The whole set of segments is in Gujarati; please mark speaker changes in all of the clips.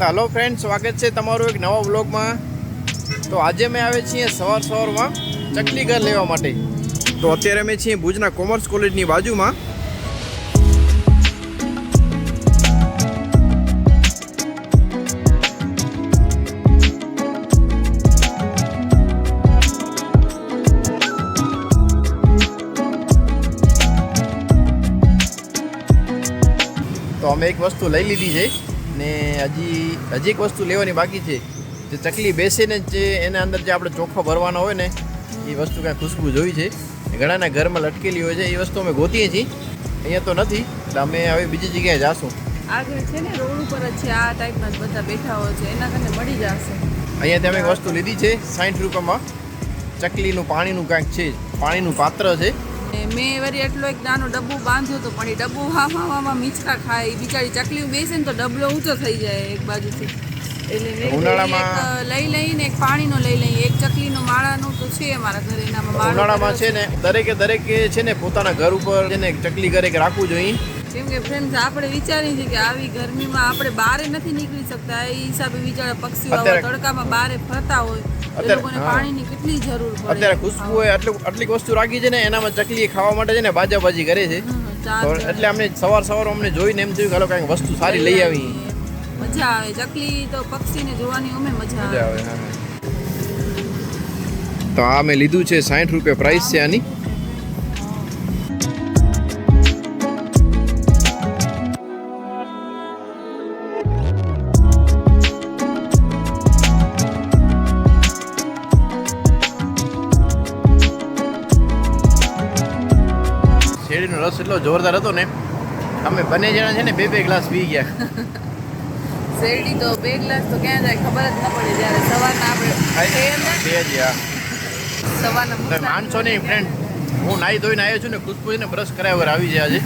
Speaker 1: હેલો ફ્રેન્ડ, સ્વાગત છે તમારું એક નવા વ્લોગમાં. તો આજે અમે આવે છીએ સવારમાં ચકલી ઘર લેવા માટે. તો અત્યારે અમે છીએ ભુજના કોમર્સ કોલેજની બાજુમાં. તો અમે એક વસ્તુ લઈ લીધી છે ને હજી એક વસ્તુ લેવાની બાકી છે. જે ચકલી બેસીને જે એના અંદર જે આપણે ચોખ્ખો ભરવાનો હોય ને એ વસ્તુ કાંઈ ખુશ્બુ જોઈ છે. ઘણાના ઘરમાં લટકેલી હોય છે. એ વસ્તુ અમે ગોતીએ છીએ, અહીંયા તો નથી, એટલે અમે હવે બીજી જગ્યાએ જાશું.
Speaker 2: આગળ છે ને રોડ ઉપર જ છે, આ ટાઈપના જ બધા બેઠા હોય છે, એના કારણે મળી જશે.
Speaker 1: અહીંયાથી અમે એક વસ્તુ લીધી છે 60 રૂપિયામાં. ચકલીનું પાણીનું કાંઈક છે, પાણીનું પાત્ર છે.
Speaker 2: મેં વળી એટલો એક નાનો ડબ્બો બાંધ્યો હતો, પણ એ ડબ્બો હામાં મીચકા ખાય. બિચારી ચકલી બેસે ને તો ડબલો ઊંચો થઈ જાય એક બાજુથી. એટલે ઉનાળામાં લઈ લઈને એક પાણીનો લઈ લઈએ, એક ચકલીનો માળાનું તો છે અમારા ઘરે.
Speaker 1: ઉનાળામાં છે ને દરેકે છે ને પોતાના ઘર ઉપર છે ને ચકલી ઘરે રાખવું જોઈએ.
Speaker 2: કેમ કે ફ્રેન્ડ્સ આપણે વિચારીએ છીએ કે આવી ગરમીમાં આપણે બહાર નથી નીકળી શકતા, એ હિસાબે બિચારા પક્ષીઓ તડકામાં બહાર ફરતા હોય, એ લોકોને પાણીની કેટલી જરૂર પડે.
Speaker 1: અત્યારે ખુશ્બુ હોય આટલી વસ્તુ રાખી છે ને, એનામાં ચકલી ખાવા માટે છે ને બાજાબાજી કરે છે. એટલે અમને સવાર અમને જોઈને એમ થયું કે હાલો કાંઈક વસ્તુ સારી લઈ આવી.
Speaker 2: મજા આવે, ચકલી તો પક્ષીને જોવાની અમે મજા આવે.
Speaker 1: તો આ મેં લીધું છે 60 રૂપિયા પ્રાઇસ છે આની. શેરડીનો રસ એટલો જોરદાર હતો ને, અમે બંને જણા છે ને બે ગ્લાસ પી ગયા.
Speaker 2: શેરડી તો 2 ગ્લાસ તો ક્યાં જાય ખબર જ ન પડે. જ્યારે સવારના આપણે
Speaker 1: માનસો નહીં ફ્રેન્ડ, હું નાહી ધોઈને આવ્યો છું ને, ખુશ્બુને બ્રશ કરાવ્યા વગર આવી જાય. આજે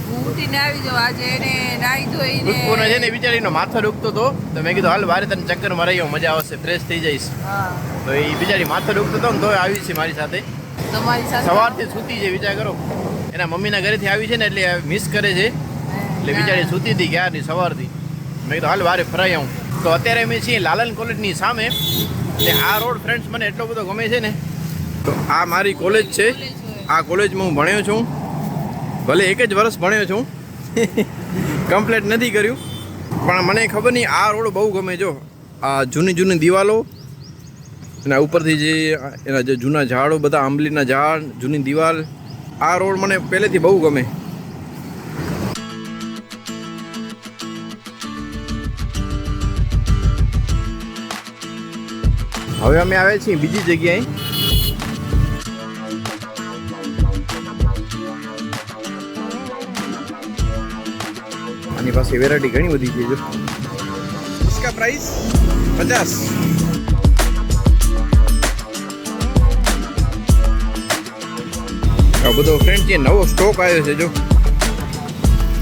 Speaker 2: હું ઉઠીને આવી જાઉં. આજે એને નાહી ધોઈને
Speaker 1: ખુશ્બુને છે ને બિચારીનો માથો દુખતો હતો, તો મેં કીધું હાલ વારે તને ચક્કર મરાઈ આવું, મજા આવશે, ફ્રેશ થઈ જઈશ. તો એ બિચારી માથો દુખતો હતો ને તો આવી છે મારી સાથે.
Speaker 2: તમારી સાથે
Speaker 1: સવારથી સૂતી છે, વિચાર કરો. એના મમ્મીના ઘરેથી આવી છે ને એટલે મિસ કરે છે, એટલે બિચારી સૂતી હતી ક્યારની સવારથી. મેં કીધું હાલ વારે ફરાઈ આવું. તો અત્યારે અમે છીએ લાલન કોલેજની સામે. એટલે આ રોડ ફ્રેન્ડ્સ મને એટલો બધો ગમે છે ને. તો આ મારી કોલેજ છે. આ કોલેજમાં હું ભણ્યો છું, ભલે 1 જ વર્ષ ભણ્યો છું, કમ્પ્લીટ નથી કર્યું, પણ મને ખબર નહીં આ રોડ બહુ ગમે. જો આ જૂની દિવાલો, એના ઉપરથી જે એના જે જૂના ઝાડો, બધા આંબલીના ઝાડ, જૂની દિવાલ, આ રોડ મને પહેલેથી બહુ ગમે. હવે અમે આવ્યા છીએ બીજી જગ્યાએ. આની પાસે વેરાયટી ઘણી બધી છે. જો इसका प्राइस 50. આ બધો ફ્રેન્ડ છે નવો સ્ટોક આવ્યો છે. જો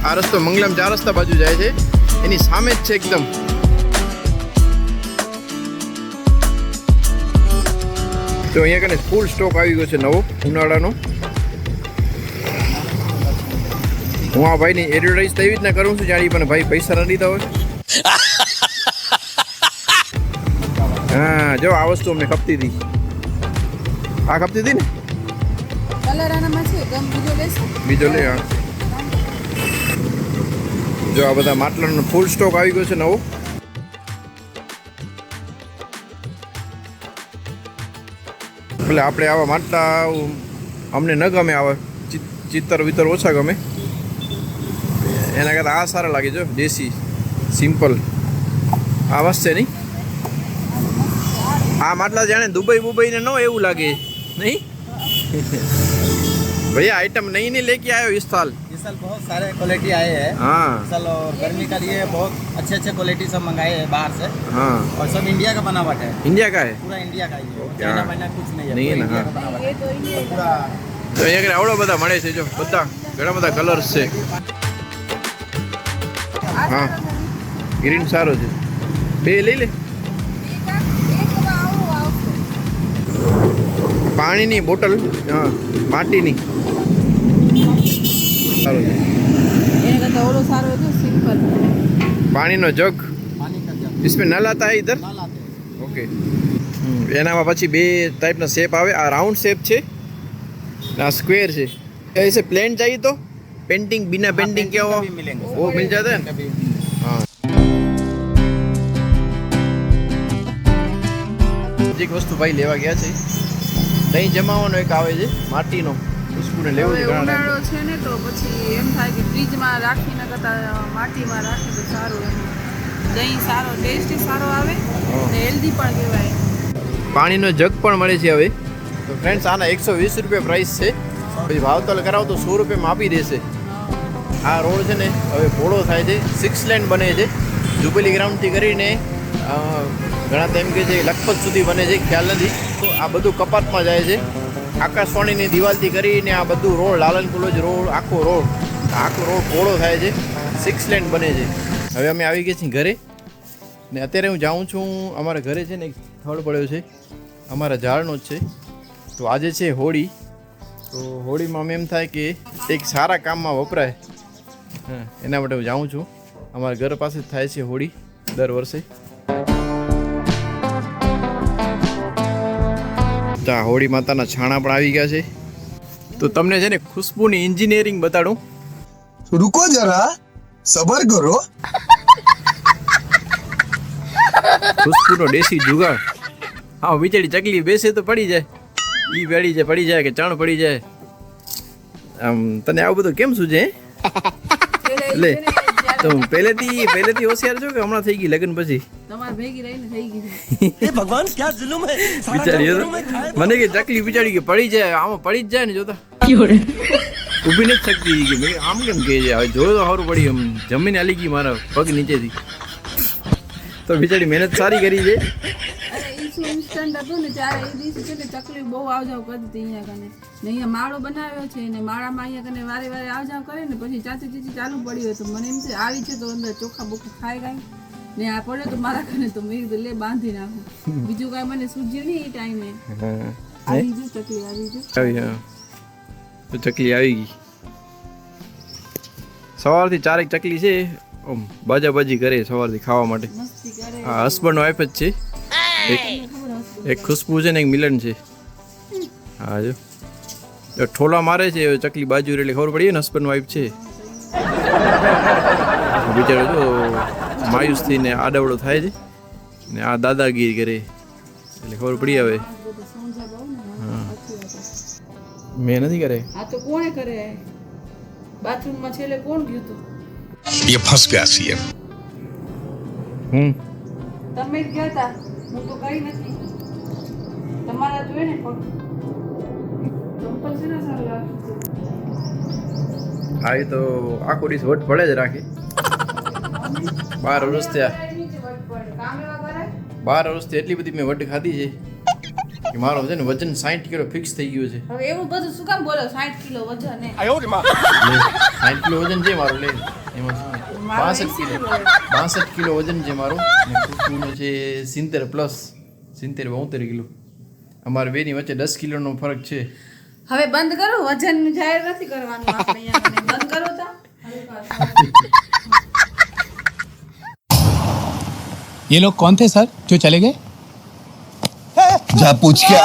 Speaker 1: આ રસ્તો મંગલમ 4 રસ્તા બાજુ જાય છે, એની સામે જ છે એકદમ. તો અહીંયા કને ફૂલ સ્ટોક આવી ગયો છે નવો ઉનાળાનો. હું આ ભાઈની એડવર્ટાઈઝ તો એવી રીતના કરું છું જાણી, પણ ભાઈ પૈસા ન લીધા હોય. હા જો આ વસ્તુ અમને ખપતી હતી. આ ખપતી હતી ને,
Speaker 2: કલર આનામાં છે, ગમ
Speaker 1: બીજો લે. હા જો આ બધા માટલાનો ફૂલ સ્ટોક આવી ગયો છે નવો. એટલે આપણે આવા માટલા અમને ન ગમે, આવા ચિત્તર વિતર ઓછા ગમે. એના કરતાં આ સારા લાગે. જો દેશી સિમ્પલ આ મસ્ત છે નહીં. આ માટલા જાણે દુબઈ ને ન એવું લાગે નહીં. भैया आइटम नई नहीं लेके आए हो इस साल
Speaker 3: बहुत सारे क्वालिटी आए हैं.
Speaker 1: हाँ
Speaker 3: इस साल और गर्मी का लिए बहुत अच्छे क्वालिटी सब मंगाए हैं बाहर से.
Speaker 1: हाँ
Speaker 3: और सब इंडिया का बनावट है.
Speaker 1: इंडिया का है,
Speaker 3: पूरा इंडिया का ही है.
Speaker 1: चाइना
Speaker 3: वाइना कुछ नहीं है.
Speaker 1: नहीं है ना.
Speaker 3: इंडिया का बनावट है. पूरा
Speaker 1: તો અહીંયા આવડો બધા મળે છે. જો બધા ઘણા બધા કલર્સ છે. હા ગ્રીન સારો છે, બે લઈ લે. પાણીની બોટલ, હા માટીની, સારું છે.
Speaker 2: એના કરતાં ઓલો સારો હતો સિમ્પલ.
Speaker 1: પાણીનો જગ,
Speaker 3: पानी का जग
Speaker 1: इसमें नल आता है इधर
Speaker 3: नल आते हैं।
Speaker 1: ओके એનામાં પછી બે ટાઈપના શેપ આવે આ રાઉન્ડ શેપ છે આ સ્ક્વેર છે ऐसे प्लेन चाहिए तो पेंटिंग बिना पेंटिंग क्या हुआ
Speaker 3: भी मिलेंगे
Speaker 1: वो मिल जाता है ना
Speaker 3: कभी
Speaker 1: हाँ એક વસ્તુ ભાઈ લેવા ગયા છે દહીં જમાવાનો એક આવે છે માટીનો ખુશ્બુને લેવું છે
Speaker 2: હવે
Speaker 1: ઘણા
Speaker 2: ઉનાળો છે ને તો પછી એમ થાય કે ફ્રીજમાં રાખીને કરતા માટીમાં રાખે તો સારું એમ દહીં સારો ટેસ્ટ સારો આવે અને હેલ્ધી પણ કહેવાય
Speaker 1: પાણીનો જગ પણ મળે છે હવે તો ફ્રેન્ડ્સ આના 120 રૂપિયા પ્રાઇસ છે પછી ભાવતાલ કરાવો તો 100 રૂપિયામાં આપી દેશે આ રોડ છે ને હવે પોળો થાય છે 6 લેન બને છે જુબેલી ગ્રાઉન્ડથી કરીને ઘણા તેમ કે છે લખપત સુધી બને છે ખ્યાલ નથી તો આ બધું કપાતમાં જાય છે આકાશવાણીની દિવાલથી કરીને આ બધું રોડ લાલન કોલેજ રોડ આખો રોડ પોળો થાય છે 6 લેન બને છે હવે અમે આવી ગયા છીએ ઘરે ને અત્યારે હું જાઉં છું અમારા ઘરે છે ને એક થડ પડ્યો છે અમારા ઝાડનો જ છે તો આજે છે હોળી તો હોળીમાં અમે એમ થાય કે એક સારા કામમાં વપરાય હા એના માટે હું જાઉં છું અમારા ઘર પાસે જ થાય છે હોળી દર વર્ષે તો આ હોળી માતાના છાણા પણ આવી ગયા છે તો તમને છે ને ખુશ્બુની એન્જિનિયરિંગ બતાડું
Speaker 4: रुको जरा सबर करो
Speaker 1: ખુશ્બુનો દેશી જુગાડ હા વિચારી ચકલી બેસે તો પડી જાય ઈ પડી જાય કે ચણ પડી જાય આમ તને આવું બધું કેમ સૂજે લે તો પહેલેથી હોશિયાર છો કે હમણાં થઈ ગઈ લગ્ન પછી
Speaker 2: તમારે ભેગી રહીને થઈ ગઈ
Speaker 3: ये भगवान क्या जुल्म है
Speaker 1: વિચારી મને કે ચકલી બિચારી કે પડી જાય આમાં પડી જ જાય ને જોતા ઊભી નથી શકતી કે મેં આમ કેમ કહે છે હવે જોયો તો સારું પડી એમ જમીને હાલી ગઈ મારા પગ નીચેથી તો બિચારી મહેનત સારી કરી છે
Speaker 2: અરે ઈ શું ઇન્સ્ટન્ટ હતું ને ત્યારે એ દિવસે છે ને ચકલી બહુ આવજાવ કરતી હતી અહીંયા કને ને અહીંયા માળો બનાવ્યો છે ને માળામાં અહીંયા કને વારે વારે આવજાવ કરે ને પછી ચાચી ચીચી ચાલુ પડી હોય તો મને એમ છે આવી છે તો અંદર ચોખા બોખા ખાઈ ગઈ ને આ પડે તો મારા કને તો મેં કીધું લે બાંધી નાખું બીજું કાંઈ મને સૂઝ્યું નહીં એ ટાઈમે આવી ગયું ચકલી આવી ગયું
Speaker 1: આવી હા તો ચકલી આવી ગઈ સવારથી ચારેક ચકલી છે આમ બાજાબાજી કરે સવારથી ખાવા માટે
Speaker 2: મસ્તી કરે
Speaker 1: આ હસબન્ડ વાઈફ જ છે એક ખુશ્બુ છે ને એક મિલન છે હા જો ઠોલા મારે છે ચકલી બાજુ એટલે ખબર પડી ને હસબન્ડ વાઈફ છે બિચારો જો માયુસ થઈને આડાવડો થાય છે ને આ દાદાગીરી કરે એટલે ખબર પડી હવે મેં નથી કરે
Speaker 2: આ તો કોણે કરે બાથરૂમમાં છેલ્લે કોણ ગયું તું
Speaker 4: ये फंस गया सीएम
Speaker 2: તમે જ ગયા તા હું તો કઈ નથી તમારા જોઈ ને પગ ચંપલ છે ને સારું લાગે
Speaker 1: આવી તો આખો દિવસ વટ પડે જ રાખી 12 વર્ષ થયા 12 વર્ષથી એટલી બધી મેં વટ ખાધી છે કે મારો છે ને વજન 60 કિલો ફિક્સ થઈ ગયું છે
Speaker 2: હવે એવું બધું શું કામ બોલો 60 કિલો વજન હે
Speaker 1: 60 કિલો વજન છે મારું લે એમાં શું?
Speaker 2: મારો
Speaker 1: 62 કિલો વજન છે મારું ને ખુશ્બુનો છે 70 પ્લસ 72 કિલો અમારે બેની વચ્ચે 10 કિલોનો ફરક છે
Speaker 2: હવે બંધ કરો વજન જાહેર નથી કરવાનું આપણે અહીંયા કને. બંધ કરો તા
Speaker 5: ये लोग कौन थे सर जो चले गए?
Speaker 4: जा पूछ क्या